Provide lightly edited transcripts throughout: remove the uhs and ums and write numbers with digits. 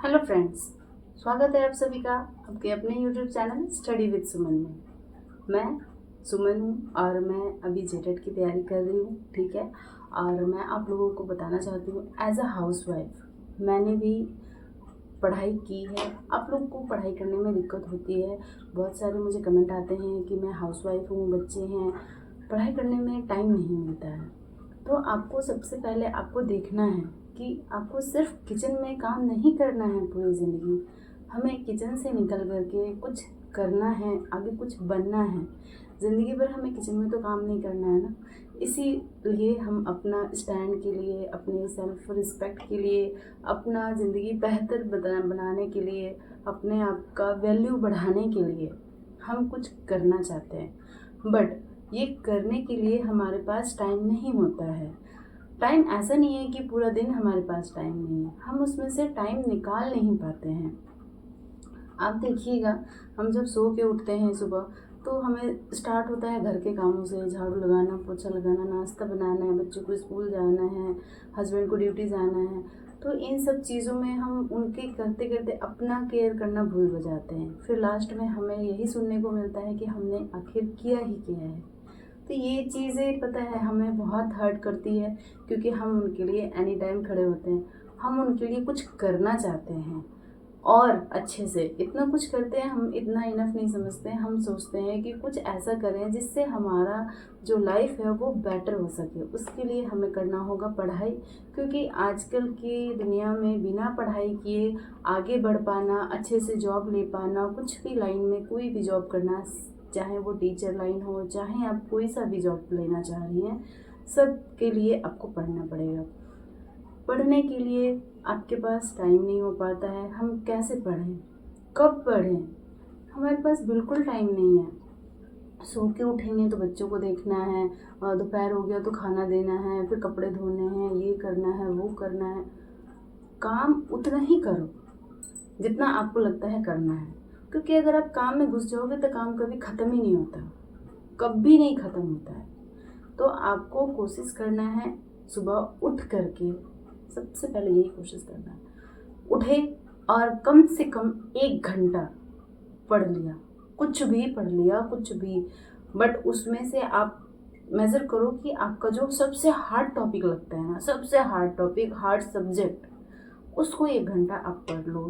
Hello friends, स्वागत है आप सभी का आपके अपने यूट्यूब चैनल स्टडी विद सुमन में। मैं सुमन हूँ और मैं अभी जेटेट की तैयारी कर रही हूँ। ठीक है, और मैं आप लोगों को बताना चाहती हूँ एज अ हाउसवाइफ मैंने भी पढ़ाई की है। आप लोग को पढ़ाई करने में दिक्कत होती है, बहुत सारे मुझे कमेंट आते हैं कि मैं हाउसवाइफ हूँ, बच्चे हैं, पढ़ाई करने में टाइम नहीं मिलता है। तो आपको सबसे पहले आपको देखना है कि आपको सिर्फ किचन में काम नहीं करना है पूरी ज़िंदगी। हमें किचन से निकल कर के कुछ करना है, आगे कुछ बनना है। ज़िंदगी भर हमें किचन में तो काम नहीं करना है ना। इसीलिए हम अपना स्टैंड के लिए, अपने सेल्फ रिस्पेक्ट के लिए, अपना ज़िंदगी बेहतर बनाने के लिए, अपने आप का वैल्यू बढ़ाने के लिए हम कुछ करना चाहते हैं। बट ये करने के लिए हमारे पास टाइम नहीं होता है। टाइम ऐसा नहीं है कि पूरा दिन हमारे पास टाइम नहीं है, हम उसमें से टाइम निकाल नहीं पाते हैं। आप देखिएगा, हम जब सो के उठते हैं सुबह तो हमें स्टार्ट होता है घर के कामों से, झाड़ू लगाना, पोछा लगाना, नाश्ता बनाना है, बच्चों को स्कूल जाना है, हस्बैंड को ड्यूटी जाना है। तो इन सब चीज़ों में हम उनके करते करते अपना केयर करना भूल जाते हैं। फिर लास्ट में हमें यही सुनने को मिलता है कि हमने आखिर किया ही क्या है। तो ये चीज़ें पता है हमें बहुत हर्ट करती है, क्योंकि हम उनके लिए एनी टाइम खड़े होते हैं, हम उनके लिए कुछ करना चाहते हैं और अच्छे से इतना कुछ करते हैं। हम इतना इनफ नहीं समझते हैं, हम सोचते हैं कि कुछ ऐसा करें जिससे हमारा जो लाइफ है वो बेटर हो सके। उसके लिए हमें करना होगा पढ़ाई, क्योंकि आजकल की दुनिया में बिना पढ़ाई किए आगे बढ़ पाना, अच्छे से जॉब ले पाना, कुछ भी लाइन में कोई भी जॉब करना, चाहे वो टीचर लाइन हो, चाहे आप कोई सा भी जॉब लेना चाह रही हैं, सब के लिए आपको पढ़ना पड़ेगा। पढ़ने के लिए आपके पास टाइम नहीं हो पाता है। हम कैसे पढ़ें, कब पढ़ें, हमारे पास बिल्कुल टाइम नहीं है। सो के उठेंगे तो बच्चों को देखना है, और दोपहर हो गया तो खाना देना है, फिर कपड़े धोने हैं, ये करना है, वो करना है। काम उतना ही करो जितना आपको लगता है करना है, क्योंकि अगर आप काम में घुस जाओगे तो काम कभी ख़त्म ही नहीं होता, कभी नहीं ख़त्म होता है। तो आपको कोशिश करना है सुबह उठ करके, सबसे पहले यही कोशिश करना है, उठे और कम से कम 1 घंटा पढ़ लिया, कुछ भी पढ़ लिया, कुछ भी। बट उसमें से आप मेज़र करो कि आपका जो सबसे हार्ड टॉपिक लगता है ना, सबसे हार्ड टॉपिक, हार्ड सब्जेक्ट, उसको 1 घंटा आप पढ़ लो।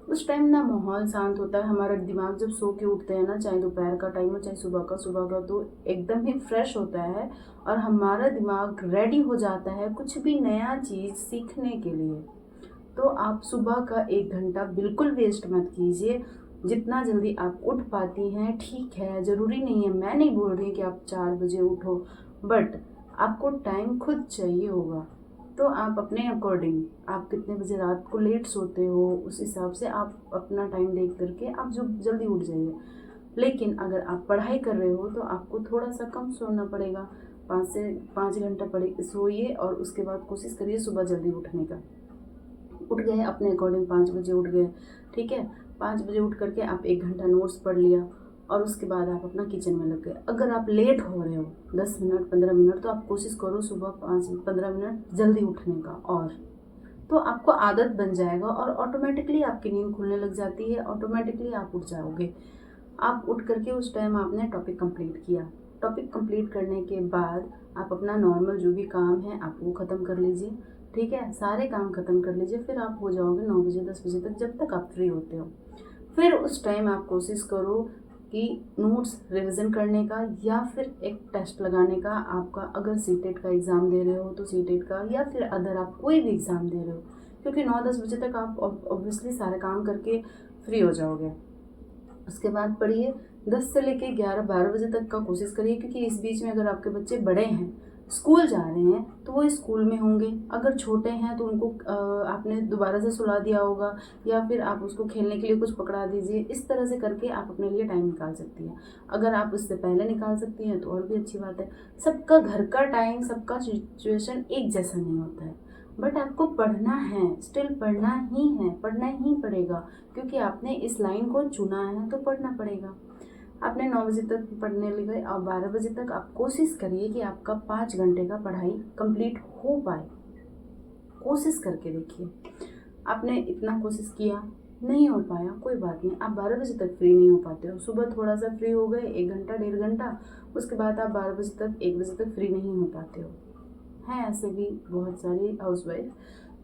उस टाइम ना माहौल शांत होता है, हमारा दिमाग जब सो के उठते हैं ना, चाहे दोपहर का टाइम हो चाहे सुबह का, तो एकदम ही फ्रेश होता है और हमारा दिमाग रेडी हो जाता है कुछ भी नया चीज़ सीखने के लिए। तो आप सुबह का 1 घंटा बिल्कुल वेस्ट मत कीजिए। जितना जल्दी आप उठ पाती हैं ठीक है, ज़रूरी नहीं है, मैं नहीं बोल रही कि आप 4 बजे उठो, बट आपको टाइम खुद चाहिए होगा। तो आप अपने अकॉर्डिंग, आप कितने बजे रात को लेट सोते हो, उस हिसाब से आप अपना टाइम देख करके आप जो जल्दी उठ जाइए। लेकिन अगर आप पढ़ाई कर रहे हो तो आपको थोड़ा सा कम सोना पड़ेगा, 5 से 5 घंटा पढ़े सोइए और उसके बाद कोशिश करिए सुबह जल्दी उठने का। उठ गए अपने अकॉर्डिंग, 5 बजे उठ गए, ठीक है, 5 बजे उठ करके आप 1 घंटा नोट्स पढ़ लिया और उसके बाद आप अपना किचन में लग गए। अगर आप लेट हो रहे हो 10 मिनट 15 मिनट, तो आप कोशिश करो सुबह 5-15 मिनट जल्दी उठने का, और तो आपको आदत बन जाएगा और ऑटोमेटिकली आपकी नींद खुलने लग जाती है, ऑटोमेटिकली आप उठ जाओगे। आप उठ करके उस टाइम आपने टॉपिक कंप्लीट किया। टॉपिक कंप्लीट करने के बाद आप अपना नॉर्मल जो भी काम है आप वो ख़त्म कर लीजिए, ठीक है, सारे काम ख़त्म कर लीजिए। फिर आप हो जाओगे 9 बजे 10 बजे तक, जब तक आप फ्री होते हो। फिर उस टाइम आप कोशिश करो कि नोट्स रिवीजन करने का या फिर एक टेस्ट लगाने का। आपका अगर सीटेट का एग्ज़ाम दे रहे हो तो सीटेट का, या फिर अदर आप कोई भी एग्ज़ाम दे रहे हो, क्योंकि 9-10 बजे तक आप ऑब्वियसली सारे काम करके फ्री हो जाओगे। उसके बाद पढ़िए 10 से लेके 11-12 बजे तक का कोशिश करिए, क्योंकि इस बीच में अगर आपके बच्चे बड़े हैं, स्कूल जा रहे हैं, तो वो स्कूल में होंगे। अगर छोटे हैं तो उनको आपने दोबारा से सुला दिया होगा, या फिर आप उसको खेलने के लिए कुछ पकड़ा दीजिए। इस तरह से करके आप अपने लिए टाइम निकाल सकती हैं। अगर आप उससे पहले निकाल सकती हैं तो और भी अच्छी बात है। सबका घर का टाइम, सबका सिचुएशन एक जैसा नहीं होता है, बट आपको पढ़ना है, स्टिल पढ़ना ही है, पढ़ना ही पड़ेगा, क्योंकि आपने इस लाइन को चुना है तो पढ़ना पड़ेगा। आपने 9 बजे तक पढ़ने लगे और 12 बजे तक आप कोशिश करिए कि आपका 5 घंटे का पढ़ाई कंप्लीट हो पाए। कोशिश करके देखिए। आपने इतना कोशिश किया, नहीं हो पाया, कोई बात नहीं, आप 12 बजे तक फ्री नहीं हो पाते हो, सुबह थोड़ा सा फ्री हो गए 1 घंटा 1.5 घंटा, उसके बाद आप 12 बजे तक 1 बजे तक फ्री नहीं हो पाते हो। हैं ऐसे भी बहुत सारी हाउसवाइफ।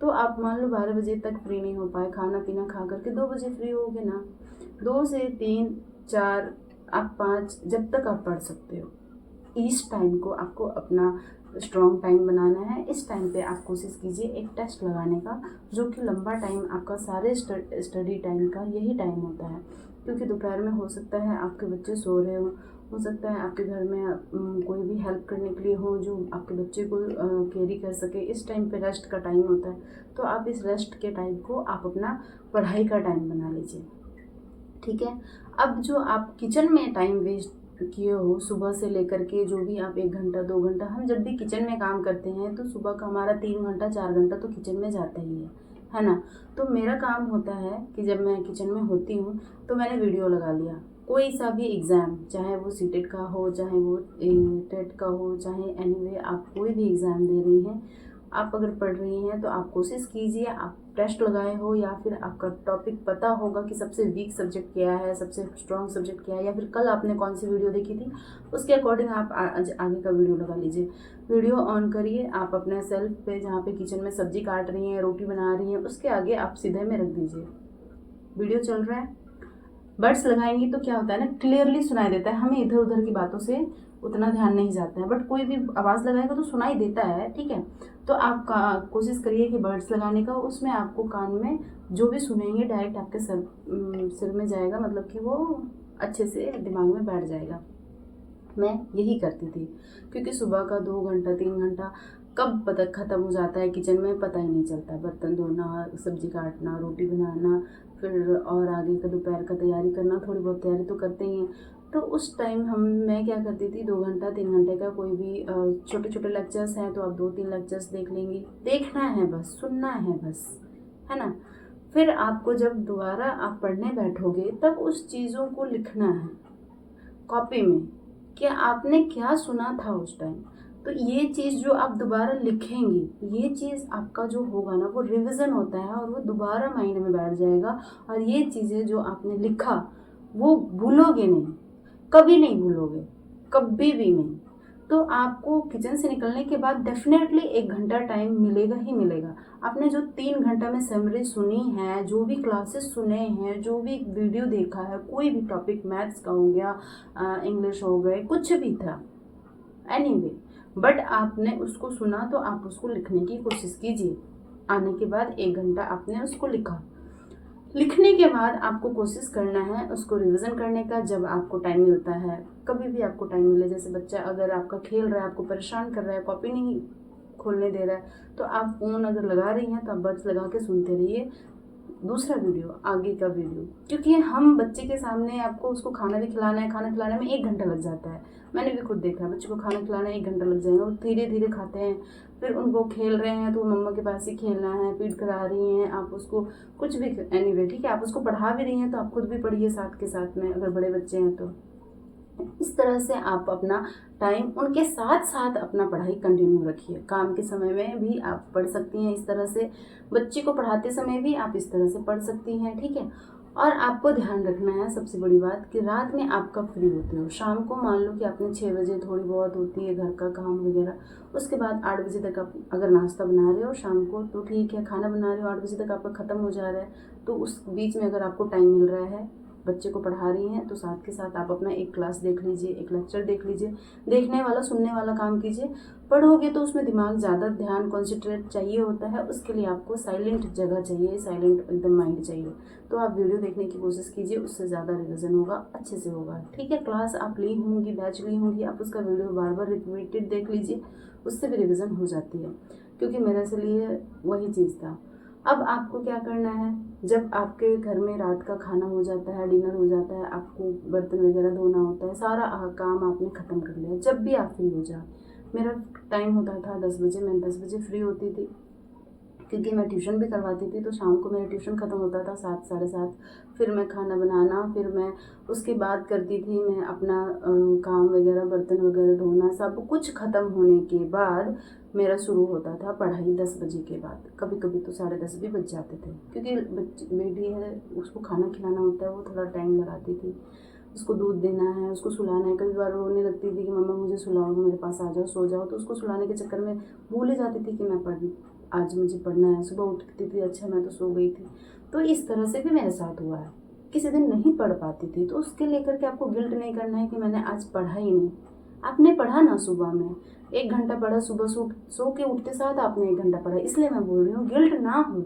तो आप मान लो 12 बजे तक फ्री नहीं हो पाए, खाना पीना खा करके 2 बजे फ्री होगे ना, 2 से 3 4 आप 5 जब तक आप पढ़ सकते हो। इस टाइम को आपको अपना स्ट्रॉन्ग टाइम बनाना है। इस टाइम पे आप कोशिश कीजिए एक टेस्ट लगाने का, जो कि लंबा टाइम आपका सारे स्टडी टाइम का यही टाइम होता है। क्योंकि दोपहर में हो सकता है आपके बच्चे सो रहे हो सकता है आपके घर में कोई भी हेल्प करने के लिए हो जो आपके बच्चे को कैरी कर सके। इस टाइम पे रेस्ट का टाइम होता है, तो आप इस रेस्ट के टाइम को आप अपना पढ़ाई का टाइम बना लीजिए, ठीक है। अब जो आप किचन में टाइम वेस्ट किए हो सुबह से लेकर के, जो भी आप 1 घंटा 2 घंटा, हम जब भी किचन में काम करते हैं तो सुबह का हमारा 3 घंटा 4 घंटा तो किचन में जाता ही है ना। तो मेरा काम होता है कि जब मैं किचन में होती हूँ तो मैंने वीडियो लगा लिया, कोई सा भी एग्ज़ाम, चाहे वो सीटेट का हो, चाहे वो टेट का हो, चाहे एनीवे आप कोई भी एग्ज़ाम दे रही हैं, आप अगर पढ़ रही हैं तो आप कोशिश कीजिए, आप टेस्ट लगाए हो या फिर आपका टॉपिक पता होगा कि सबसे वीक सब्जेक्ट क्या है, सबसे स्ट्रॉन्ग सब्जेक्ट क्या है, या फिर कल आपने कौन सी वीडियो देखी थी उसके अकॉर्डिंग आप आगे का वीडियो लगा लीजिए। वीडियो ऑन करिए, आप अपने सेल्फ पे जहाँ पे किचन में सब्जी काट रही हैं, रोटी बना रही हैं, उसके आगे आप सीधे में रख दीजिए, वीडियो चल रहा है। बड्स लगाएंगी तो क्या होता है ना, क्लियरली सुनाई देता है, हमें इधर उधर की बातों से उतना ध्यान नहीं जाता है, बट कोई भी आवाज़ लगाएगा तो सुनाई देता है, ठीक है। तो आप कोशिश करिए कि बर्ड्स लगाने का, उसमें आपको कान में जो भी सुनेंगे डायरेक्ट आपके सिर में जाएगा, मतलब कि वो अच्छे से दिमाग में बैठ जाएगा। मैं यही करती थी, क्योंकि सुबह का 2 घंटा 3 घंटा कब पता ख़त्म हो जाता है किचन में पता ही नहीं चलता। बर्तन धोना, सब्जी काटना, रोटी बनाना, फिर और आगे का दोपहर का तैयारी करना, थोड़ी बहुत तैयारी तो करते ही हैं। तो उस टाइम मैं क्या करती थी, 2 घंटा 3 घंटे का कोई भी छोटे छोटे लेक्चर्स हैं तो आप 2-3 लेक्चर्स देख लेंगी, देखना है बस, सुनना है बस, है ना। फिर आपको जब दोबारा आप पढ़ने बैठोगे तब उस चीज़ों को लिखना है कॉपी में कि आपने क्या सुना था उस टाइम। तो ये चीज़ जो आप दोबारा लिखेंगी, ये चीज़ आपका जो होगा ना वो रिवीजन होता है और वो दोबारा माइंड में बैठ जाएगा, और ये चीज़ें जो आपने लिखा वो भूलोगे नहीं, कभी नहीं भूलोगे, कभी भी नहीं। तो आपको किचन से निकलने के बाद डेफिनेटली 1 घंटा टाइम मिलेगा ही मिलेगा। आपने जो 3 घंटा में समरी सुनी है, जो भी क्लासेस सुने हैं, जो भी वीडियो देखा है, कोई भी टॉपिक, मैथ्स का हो गया, इंग्लिश हो गए, कुछ भी था, एनीवे, बट आपने उसको सुना तो आप उसको लिखने की कोशिश कीजिए। आने के बाद 1 घंटा आपने उसको लिखा, लिखने के बाद आपको कोशिश करना है उसको रिवीजन करने का, जब आपको टाइम मिलता है, कभी भी आपको टाइम मिले। जैसे बच्चा अगर आपका खेल रहा है, आपको परेशान कर रहा है, कॉपी नहीं खोलने दे रहा है, तो आप फ़ोन अगर लगा रही हैं तो आप बड्स लगा के सुनते रहिए दूसरा वीडियो, आगे का वीडियो। क्योंकि हम बच्चे के सामने, आपको उसको खाना भी खिलाना है, खाना खिलाने में 1 घंटा लग जाता है। मैंने भी खुद देखा है, बच्चे को खाना खिलाना 1 घंटा लग जाएगा, वो धीरे धीरे खाते हैं। फिर उनको खेल रहे हैं तो मम्मा के पास ही खेलना है, फीड करा रही हैं आप उसको, कुछ भी एनीवे, ठीक है। आप उसको पढ़ा भी रही हैं तो आप खुद भी पढ़िए साथ के साथ में, अगर बड़े बच्चे हैं तो। इस तरह से आप अपना टाइम उनके साथ साथ अपना पढ़ाई कंटिन्यू रखिए। काम के समय में भी आप पढ़ सकती हैं इस तरह से, बच्चे को पढ़ाते समय भी आप इस तरह से पढ़ सकती हैं, ठीक है। और आपको ध्यान रखना है सबसे बड़ी बात कि रात में आप कब फ्री होते हो। शाम को मान लो कि आपने 6 बजे थोड़ी बहुत होती है घर का काम वगैरह, उसके बाद 8 बजे तक आप अगर नाश्ता बना रहे हो शाम को तो ठीक है, खाना बना रहे हो 8 बजे तक आपका ख़त्म हो जा रहा है, तो उस बीच में अगर आपको टाइम मिल रहा है, बच्चे को पढ़ा रही हैं, तो साथ के साथ आप अपना एक क्लास देख लीजिए, एक लेक्चर देख लीजिए। देखने वाला सुनने वाला काम कीजिए। पढ़ोगे तो उसमें दिमाग ज़्यादा ध्यान कॉन्सेंट्रेट चाहिए होता है, उसके लिए आपको साइलेंट जगह चाहिए, साइलेंट एकदम माइंड चाहिए। तो आप वीडियो देखने की कोशिश कीजिए, उससे ज़्यादा रिविजन होगा, अच्छे से होगा, ठीक है। क्लास आप ली होंगी, बैच ली होंगी, आप उसका वीडियो बार बार रिपीटेड देख लीजिए, उससे भी रिविज़न हो जाती है, क्योंकि मेरे से लिए वही चीज़ था। अब आपको क्या करना है, जब आपके घर में रात का खाना हो जाता है, डिनर हो जाता है, आपको बर्तन वगैरह धोना होता है, सारा काम आपने ख़त्म कर लिया, जब भी आप फ्री हो जाए। मेरा टाइम होता था 10 बजे, मैं 10 बजे फ्री होती थी, क्योंकि मैं ट्यूशन भी करवाती थी, तो शाम को मेरा ट्यूशन ख़त्म होता था 7 साढ़े 7। फिर मैं खाना बनाना, फिर मैं उसके बाद करती थी मैं अपना काम वगैरह, बर्तन वगैरह धोना, सब कुछ ख़त्म होने के बाद मेरा शुरू होता था पढ़ाई 10 बजे के बाद, कभी कभी तो 10:30 भी बज जाते थे, क्योंकि बेटी है, उसको खाना खिलाना होता है, वो थोड़ा टाइम लगाती थी। उसको दूध देना है, उसको सुलाना है। कभी बार रोने लगती थी कि मम्मा मुझे सुलाओ, मेरे पास आ जाओ, सो जाओ। तो उसको सुलाने के चक्कर में भूल ही जाती थी कि मैं आज मुझे पढ़ना है। सुबह उठती थी, अच्छा मैं तो सो गई थी। तो इस तरह से भी मेरे साथ हुआ है। किसी दिन नहीं पढ़ पाती थी तो उसके लेकर के आपको गिल्ट नहीं करना है कि मैंने आज पढ़ा ही नहीं। आपने पढ़ा ना, सुबह में 1 घंटा पढ़ा, सुबह सो के उठते साथ आपने 1 घंटा पढ़ा, इसलिए मैं बोल रही हूँ गिल्ट ना हो।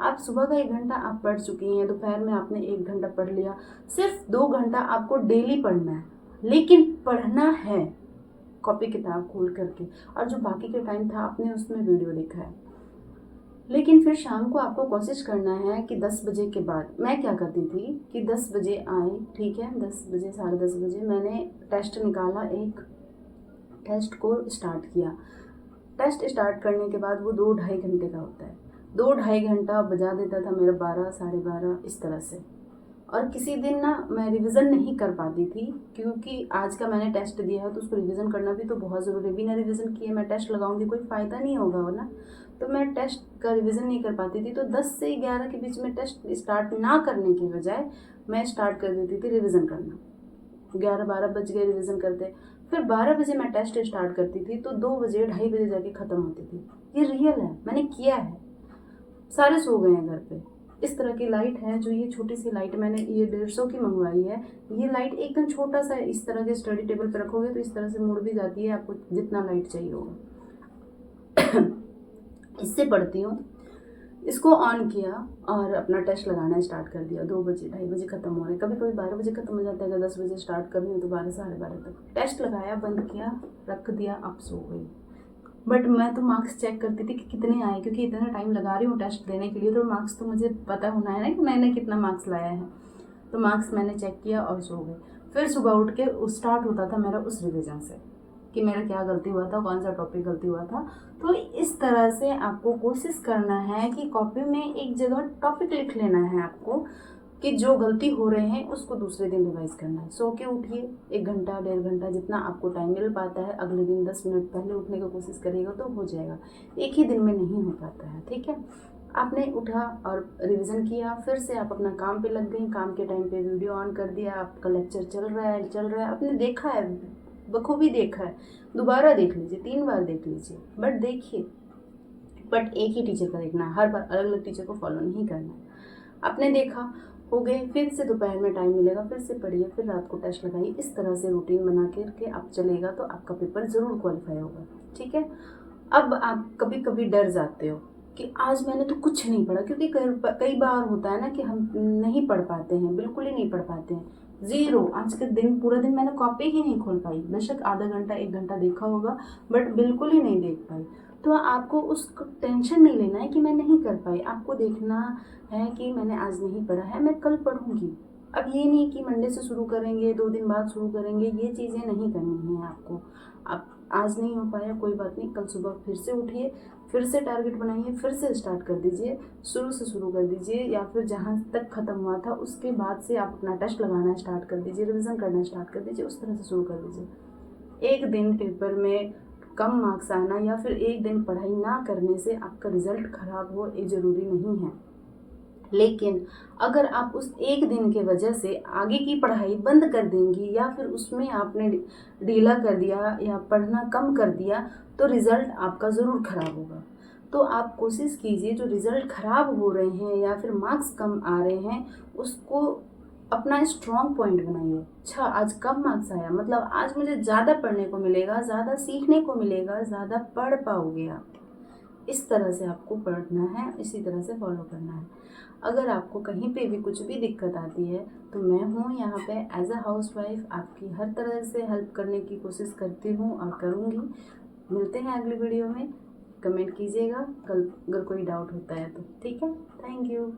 आप सुबह का 1 घंटा आप पढ़ चुकी हैं, दोपहर में आपने 1 घंटा पढ़ लिया, सिर्फ 2 घंटा आपको डेली पढ़ना है, लेकिन पढ़ना है कॉपी किताब खोल करके। और जो बाकी के टाइम था आपने उसमें वीडियो देखा है। लेकिन फिर शाम को आपको कोशिश करना है कि 10 बजे के बाद, मैं क्या करती थी कि 10 बजे आए, ठीक है, 10 बजे 10:30 बजे मैंने टेस्ट निकाला, एक टेस्ट को स्टार्ट किया। टेस्ट स्टार्ट करने के बाद वो 2-2.5 घंटे का होता है, 2-2.5 घंटा बजा देता था मेरा 12, 12:30 इस तरह से। और किसी दिन ना मैं रिवीजन नहीं कर पाती थी, क्योंकि आज का मैंने टेस्ट दिया है तो उसको रिवीजन करना भी तो बहुत ज़रूरी है। बिना रिवीजन किए मैं टेस्ट लगाऊंगी, कोई फ़ायदा नहीं होगा वो ना। तो मैं टेस्ट का रिवीजन नहीं कर पाती थी, तो 10 से 11 के बीच में टेस्ट स्टार्ट ना करने की बजाय मैं स्टार्ट कर देती थी रिवीजन करना। 11-12 बज गए रिवीजन करते, फिर 12 बजे मैं टेस्ट स्टार्ट करती थी तो 2 बजे 2:30 बजे जाके ख़त्म होती थी। ये रियल है, मैंने किया है। सारे सो गए हैं घर पे। इस तरह की लाइट है, जो ये छोटी सी लाइट मैंने ये 150 की मंगवाई है। ये लाइट एकदम छोटा सा है, इस तरह के स्टडी टेबल पे रखोगे तो इस तरह से मुड़ भी जाती है, आपको जितना लाइट चाहिए होगा। इससे पढ़ती हूँ। इसको ऑन किया और अपना टेस्ट लगाना स्टार्ट कर दिया। 2 बजे 2:30 बजे खत्म हो रहे हैं, कभी कभी 12 बजे खत्म हो जाता है। अगर 10 बजे स्टार्ट कर रही हूँ तो 12 12:30 तक टेस्ट लगाया, बंद किया, रख दिया, अब सो गई। बट मैं तो मार्क्स चेक करती थी कि कितने आए, क्योंकि इतना टाइम लगा रही हूँ टेस्ट देने के लिए, तो मार्क्स तो मुझे पता होना है ना कि मैंने कितना मार्क्स लाया है। तो मार्क्स मैंने चेक किया और सो गए। फिर सुबह उठ के स्टार्ट होता था मेरा उस रिवीजन से कि मेरा क्या गलती हुआ था, कौन सा टॉपिक गलती हुआ था। तो इस तरह से आपको कोशिश करना है कि कॉपी में एक जगह टॉपिक लिख लेना है आपको, कि जो गलती हो रहे हैं उसको दूसरे दिन रिवाइज करना है। सो के उठिए, 1 घंटा 1.5 घंटा जितना आपको टाइम मिल पाता है, अगले दिन 10 मिनट पहले उठने की कोशिश करिएगा तो हो जाएगा। एक ही दिन में नहीं हो पाता है, ठीक है। आपने उठा और रिवीजन किया, फिर से आप अपना काम पे लग गई। काम के टाइम पे वीडियो ऑन कर दिया, आपका लेक्चर चल रहा है, आपने देखा है, बखूबी देखा है, दोबारा देख लीजिए, 3 बार देख लीजिए, बट देखिए, बट एक ही टीचर का देखना है, हर बार अलग अलग टीचर को फॉलो नहीं करना है। आपने देखा, हो गए, फिर से दोपहर में टाइम मिलेगा, फिर से पढ़िए, फिर रात को टेस्ट लगाइए। इस तरह से रूटीन बना करके आप चलेगा तो आपका पेपर ज़रूर क्वालिफाई होगा, ठीक है। अब आप कभी कभी डर जाते हो कि आज मैंने तो कुछ नहीं पढ़ा, क्योंकि कई बार होता है ना कि हम नहीं पढ़ पाते हैं, बिल्कुल ही नहीं पढ़ पाते हैं, ज़ीरो। आज के दिन पूरा दिन मैंने कॉपी ही नहीं खोल पाई, बेशक आधा घंटा 1 घंटा देखा होगा, बट बिल्कुल ही नहीं देख पाई। तो आपको उसको टेंशन नहीं लेना है कि मैं नहीं कर पाई, आपको देखना है कि मैंने आज नहीं पढ़ा है, मैं कल पढ़ूंगी। अब ये नहीं कि मंडे से शुरू करेंगे, 2 दिन बाद शुरू करेंगे, ये चीज़ें नहीं करनी है आपको। आप आज नहीं हो पाया, कोई बात नहीं, कल सुबह फिर से उठिए, फिर से टारगेट बनाइए, फिर से स्टार्ट कर दीजिए, शुरू से शुरू कर दीजिए, या फिर जहाँ तक ख़त्म हुआ था उसके बाद से आप अपना टेस्ट लगाना स्टार्ट कर दीजिए, रिवीजन करना स्टार्ट कर दीजिए, उस तरह से शुरू कर दीजिए। एक दिन पेपर में कम मार्क्स आना या फिर एक दिन पढ़ाई ना करने से आपका रिजल्ट खराब हो, ये ज़रूरी नहीं है। लेकिन अगर आप उस एक दिन के वजह से आगे की पढ़ाई बंद कर देंगी, या फिर उसमें आपने ढीला कर दिया या पढ़ना कम कर दिया, तो रिज़ल्ट आपका ज़रूर ख़राब होगा। तो आप कोशिश कीजिए, जो रिज़ल्ट ख़राब हो रहे हैं या फिर मार्क्स कम आ रहे हैं, उसको अपना स्ट्रॉन्ग पॉइंट बनाइए। अच्छा, आज कम मार्क्स आया, मतलब आज मुझे ज़्यादा पढ़ने को मिलेगा, ज़्यादा सीखने को मिलेगा, ज़्यादा पढ़ पाओगे आप। इस तरह से आपको पढ़ना है, इसी तरह से फॉलो करना है। अगर आपको कहीं पे भी कुछ भी दिक्कत आती है तो मैं हूँ यहाँ पे एज अ हाउसवाइफ, आपकी हर तरह से हेल्प करने की कोशिश करती हूँ और करूँगी। मिलते हैं अगली वीडियो में, कमेंट कीजिएगा कल अगर कोई डाउट होता है तो, ठीक है। Thank you.